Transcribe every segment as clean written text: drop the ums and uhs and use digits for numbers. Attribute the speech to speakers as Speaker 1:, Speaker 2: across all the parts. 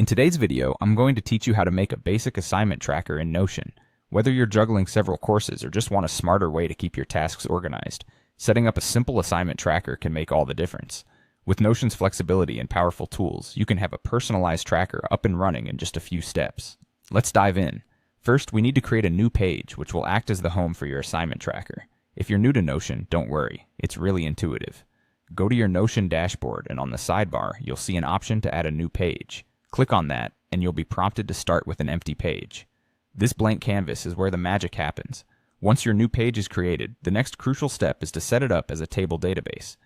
Speaker 1: In today's video, I'm going to teach you how to make a basic assignment tracker in Notion. Whether you're juggling several courses or just want a smarter way to keep your tasks organized, setting up a simple assignment tracker can make all the difference. With Notion's flexibility and powerful tools, you can have a personalized tracker up and running in just a few steps. Let's dive in. First, we need to create a new page, which will act as the home for your assignment tracker. If you're new to Notion, don't worry. It's really intuitive. Go to your Notion dashboard, and on the sidebar, you'll see an option to add a new page. Click on that, and you'll be prompted to start with an empty page. This blank canvas is where the magic happens. Once your new page is created, the next crucial step is to set it up as a table database.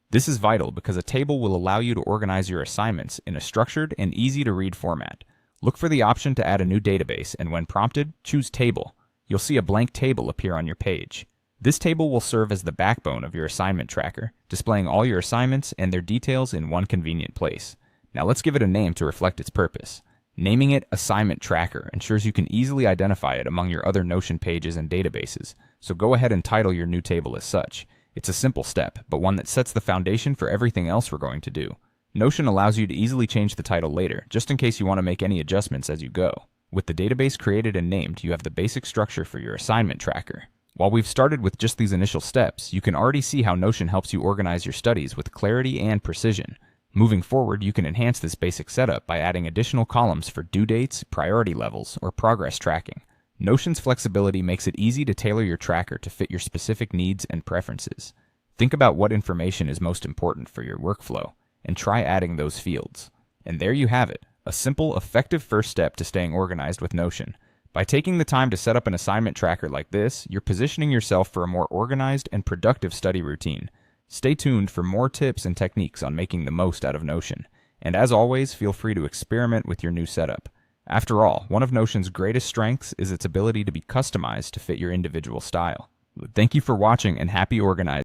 Speaker 1: This is vital because a table will allow you to organize your assignments in a structured and easy-to-read format. Look for the option to add a new database, and when prompted, choose Table. You'll see a blank table appear on your page. This table will serve as the backbone of your assignment tracker, displaying all your assignments and their details in one convenient place. Now let's give it a name to reflect its purpose. Naming it Assignment Tracker ensures you can easily identify it among your other Notion pages and databases, so go ahead and title your new table as such. It's a simple step, but one that sets the foundation for everything else we're going to do. Notion allows you to easily change the title later, just in case you want to make any adjustments as you go. With the database created and named, you have the basic structure for your assignment tracker. While we've started with just these initial steps, you can already see how Notion helps you organize your studies with clarity and precision. Moving forward, you can enhance this basic setup by adding additional columns for due dates, priority levels, or progress tracking. Notion's flexibility makes it easy to tailor your tracker to fit your specific needs and preferences. Think about what information is most important for your workflow, and try adding those fields. And there you have it, a simple, effective first step to staying organized with Notion. By taking the time to set up an assignment tracker like this, you're positioning yourself for a more organized and productive study routine. Stay tuned for more tips and techniques on making the most out of Notion. And as always, feel free to experiment with your new setup. After all, one of Notion's greatest strengths is its ability to be customized to fit your individual style. Thank you for watching, and happy organizing.